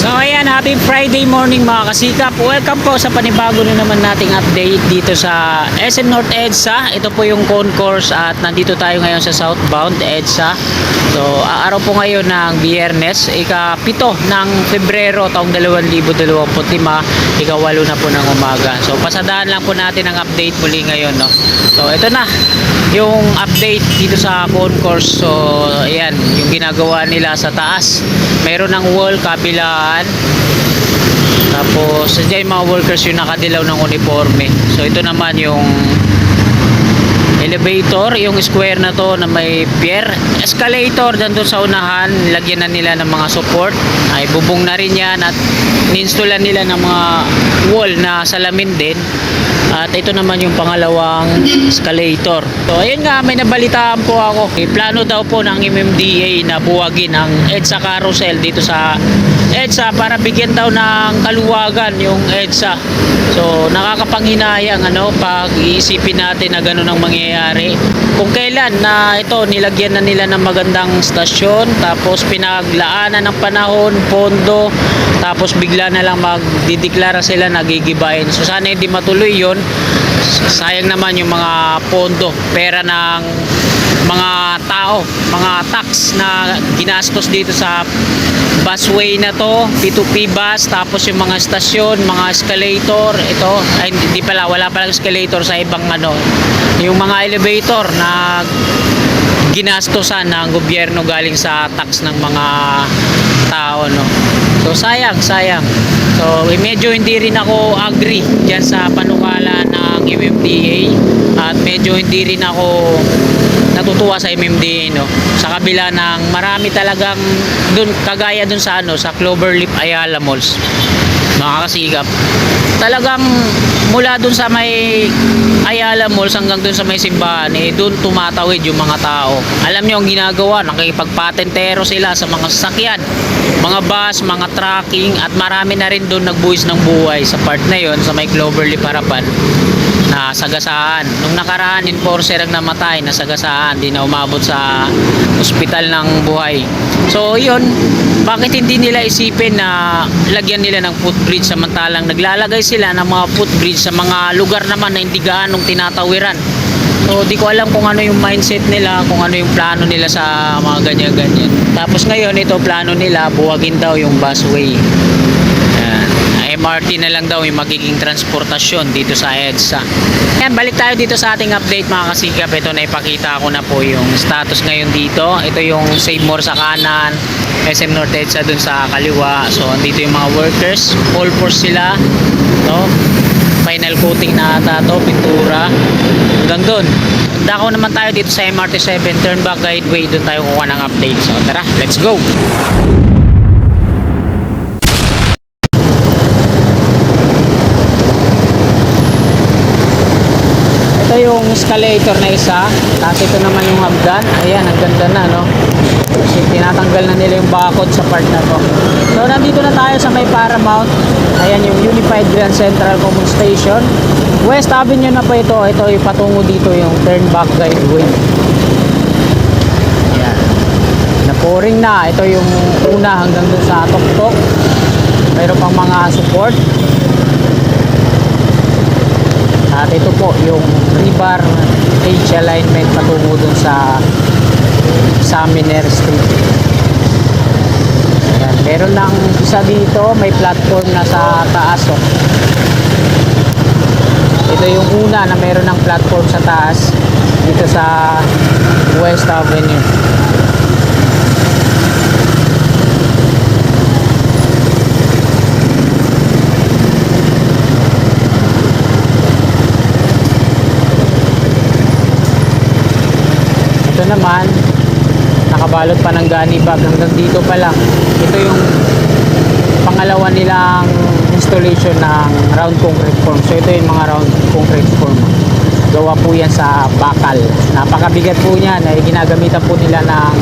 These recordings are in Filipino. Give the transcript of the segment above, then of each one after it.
So ayan, happy Friday morning mga kasikap. Welcome po sa panibago na naman nating update dito sa SM North EDSA. Ito po yung concourse at nandito tayo ngayon sa southbound EDSA. So araw po ngayon ng Biyernes, ika-7 ng Pebrero taong 2025, ika-8 na po ng umaga. So pasadaan lang po natin ang update muli ngayon, no? So ito na yung update dito sa concourse. So ayan, yung ginagawa nila sa taas. Mayroon ng wall kabilaan. Tapos dyan yung mga workers yung nakadilaw ng uniforme. So ito naman yung elevator, yung square na to na may pier. Escalator dyan doon sa unahan, lagyan na nila ng mga support. Ay bubong na rin yan at ninstallan nila ng mga wall na salamin din. At ito naman yung pangalawang escalator. So ayun nga, may nabalitaan po ako. Plano daw po ng MMDA na buwagin ang EDSA carousel dito sa EDSA para bigyan daw ng kaluwagan yung EDSA. So nakakapanghinayang pag iisipin natin na gano'n ang mangyayari. Kung kailan na ito nilagyan na nila ng magandang stasyon, tapos pinaglaanan ng panahon, pondo, tapos bigla na lang magdideklara sila nagigibahin. So sana hindi matuloy yon. Sayang naman yung mga pondo, pera ng mga tao, mga tax na ginastos dito sa busway na to, P2P bus, tapos yung mga stasyon, mga escalator, ito, ay hindi pala, wala palang escalator sa ibang yung mga elevator na ginastosan ng gobyerno galing sa tax ng mga tao, no. So sayang. So medyo hindi rin ako agree diyan sa panukala ng MMDA at medyo hindi rin ako natutuwa sa MMDA, no. Sa kabila ng marami talagang dun, kagaya dun sa sa Cloverleaf Ayala Malls, mga kasigap, talagang mula dun sa may Ayala Malls hanggang dun sa may simbahan, dun tumatawid yung mga tao. Alam nyo ang ginagawa, nakikipagpatentero sila sa mga sasakyan, mga bus, mga trucking, at marami na rin dun nagbuwis ng buhay sa part na yon, sa may Cloverleaf Harapan, na sagasaan. Nung nakaraan, enforcer ang namatay na sagasaan, di na umabot sa ospital ng buhay. So yun, bakit hindi nila isipin na lagyan nila ng footbridge samantalang naglalagay sila ng mga footbridge sa mga lugar naman na hindi gaanong tinatawiran. So di ko alam kung ano yung mindset nila, kung ano yung plano nila sa mga ganyan-ganyan. Tapos ngayon ito plano nila, buwagin daw yung busway. MRT na lang daw yung magiging transportasyon dito sa EDSA. Yan, balik tayo dito sa ating update mga kasikap. Ito na ipakita ko na po yung status ngayon dito. Ito yung Save More sa kanan, SM North EDSA dun sa kaliwa. So andito yung mga workers, all force sila, no? Final coating na ata to, pintura hanggang dun. Dako naman tayo dito sa MRT 7 turn back guideway, dun tayo kukuha ng update. So tara, let's go. Yung escalator na isa, tapos ito naman yung hagdan. Ayan, ang ganda na, no? Kasi tinatanggal na nila yung bakod sa part na to. So nandito na tayo sa may Paramount. Ayan yung Unified Grand Central Common Station. West Avenue na pa ito. Ito yung patungo dito yung turn back guideway. Ayan, naporing na. Ito yung una hanggang dun sa Tok-Tok. Mayroon pang mga support. At ito po yung rebar edge alignment patungo dun sa Examiner Street. Ayan, meron lang isa dito, may platform na sa taas. Ito yung una na meron ng platform sa taas dito sa West Avenue. Ito naman nakabalot pa ng gunny bag hanggang dito pa lang. Ito yung pangalawa nilang installation ng round concrete form. So ito yung mga round concrete form, gawa po yan sa bakal. Napakabigat po niyan, ginagamitan po nila ng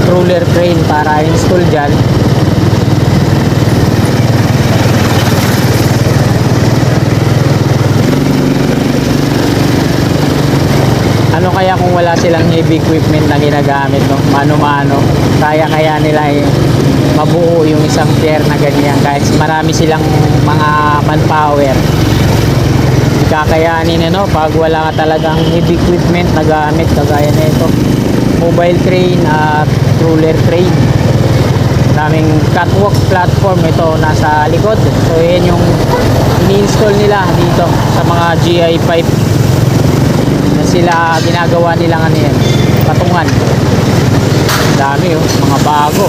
roller crane para install dyan. Ano kaya kung wala silang heavy equipment na ginagamit, no? Mano-mano, kaya nila mabuo yung isang pier na ganyan kahit marami silang mga manpower. Kakayanin pag wala ka talagang heavy equipment na gamit kagaya nito, mobile crane at roller crane. Daming catwalk platform ito nasa likod. So yan yung ini-install nila dito sa mga GI5 na sila ginagawa nilang patungan. Dami mga bago.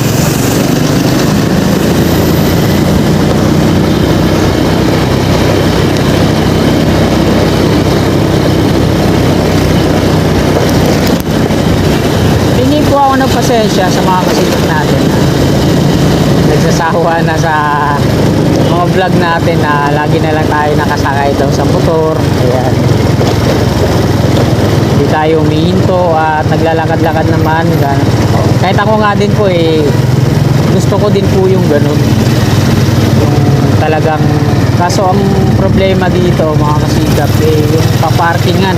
Hindi po ako nagpasensya sa mga kasikip natin. Nagsasawa na sa mga vlog natin na lagi na lang tayo nakasakay daw sa motor. Ayan. Hindi tayo umihinto at naglalakad-lakad naman. Kahit ako nga din po gusto ko din po yung ganun. Yung talagang, kaso ang problema dito mga kasikap yung paparkingan.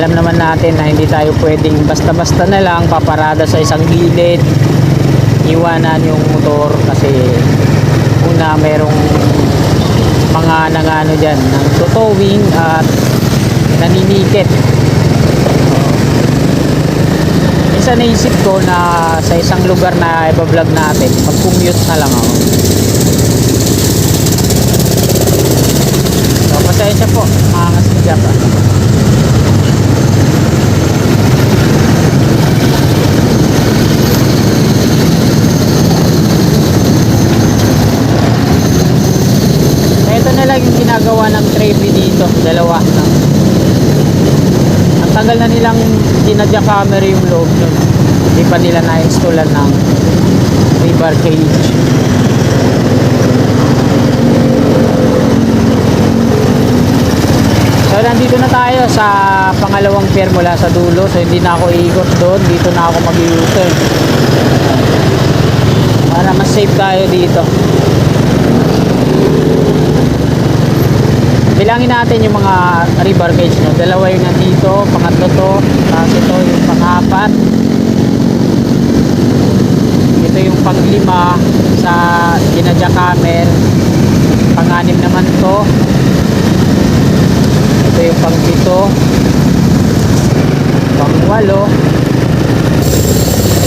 Alam naman natin na hindi tayo pwedeng basta-basta na lang paparada sa isang gilid, iwanan yung motor kasi una merong mga nangano dyan ng towing at naninikit. Minsan naisip ko na sa isang lugar na iba-vlog natin, mag-commute na lang ako. So pasensya po mga kasigap. Ito na lang yung ginagawa ng Trevi dito, dalawa na. Ang tagal na nilang dinadya camera yung loob nun. Hindi pa nila na-installan ng rebar cage. So nandito na tayo sa pangalawang pier mula sa dulo. So hindi na ako iikot doon, dito na ako mag-u-turn para mas safe tayo dito. Bilangin natin yung mga rebar cage dalawa yung nandito, pangatlo to, tapos ito yung pang-apat, ito yung pang-lima sa ginadya camel, pang-anim naman to, ito yung pang-pito, pang-walo,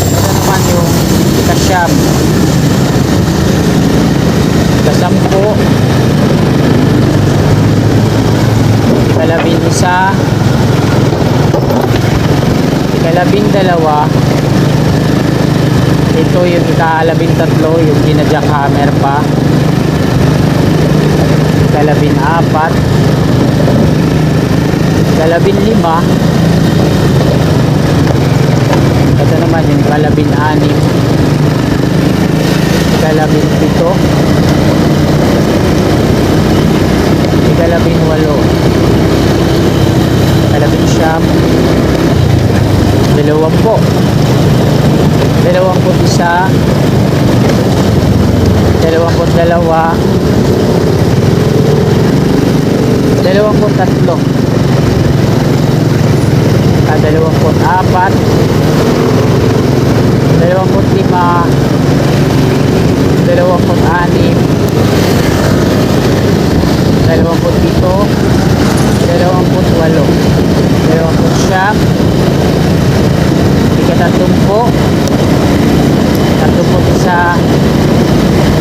ito naman yung kasyam, kasampo, ikalabing isa, ikalabing dalawa, ito yung ikalabing tatlo, yung ginadya hammer pa, ikalabing apat, ikalabing lima, ito naman yung ikalabing anim, ikalabing pito, ikalabing walo, ikalabing siyam, dalawampu, dalawamput isa, dalawamput dalawa, dalawamput tatlo, dalawamput apat, dalawamput lima, dalawamput anim, dalawamput pito, dalawamput walo, dalawamput siyam, ikatatlumpu, tatlumput isa,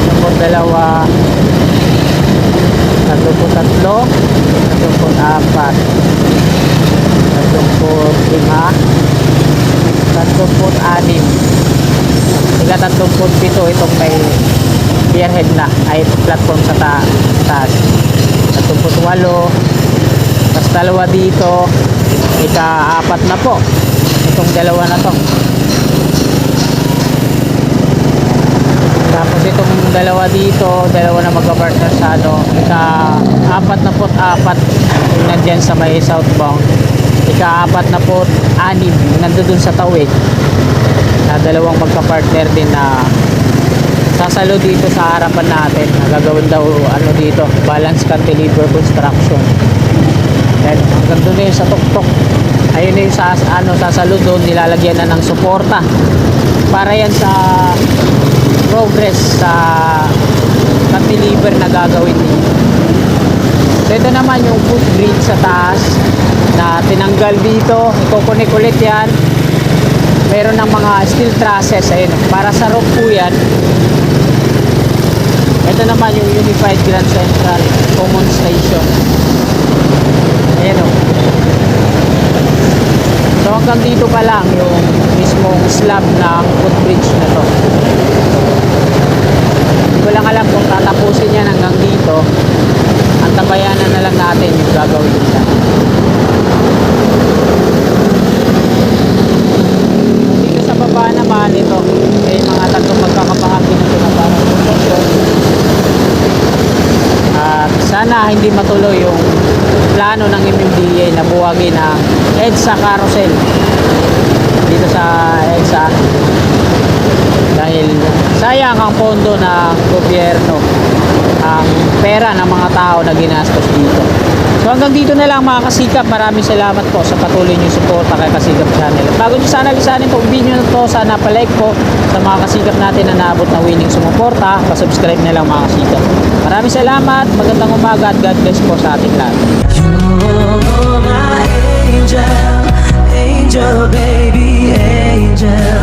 tatlumput dalawa, tatlumput tatlo, tatlumput apat, tatlumput lima, tatlumput anim, ikatatlumput pito, itong may pierhead na ay platform sa taas, tatlumput walo, tapos dalawa dito, ika-apat na po itong dalawa na to, tapos itong dalawa dito, dalawa na magka-partner sa ika-apat na po apat yung nandyan sa may southbound, ika-apat na po anim nandun sa tawid na dalawang magka-partner din na sasalo dito sa harapan natin. Nagagawin daw dito, balance cantilever construction. Then hanggang doon na yung sa tuktok, ayun na yung sasalo doon, nilalagyan na ng suporta para yan sa progress sa cantilever na gagawin dito. So ito naman yung footbridge sa taas na tinanggal dito. Ikukunik ulit yan. Meron ng mga steel trusses. Ayun, para sa roof po yan. Ito naman yung Unified Grand Central Common Station. Ayan o. So hanggang dito pa lang yung mismong slab ng footbridge na to. Hindi ko lang alam kung tatapusin yan hanggang dito. Ang tabayanan na lang natin yung gagawin nila. Dito sa baba naman ito, may mga tatlong magkakapahagi na pinaparang construction. At sana hindi matuloy yung plano ng MMDA na buwagin ang EDSA carousel dito sa EDSA dahil sayang ang pondo ng gobyerno, ang pera ng mga tao na ginastos dito. So hanggang dito na lang mga kasikap. Maraming salamat po sa patuloy nyo suporta kay Kasikap Channel. At bago nyo sana lisanin po video na to, sana palike po sa mga kasikap natin na naabot na winning sumuporta. Pasubscribe na lang mga kasikap. Maraming salamat, magandang umaga at God bless po sa ating lahat. You're my angel, angel baby, angel.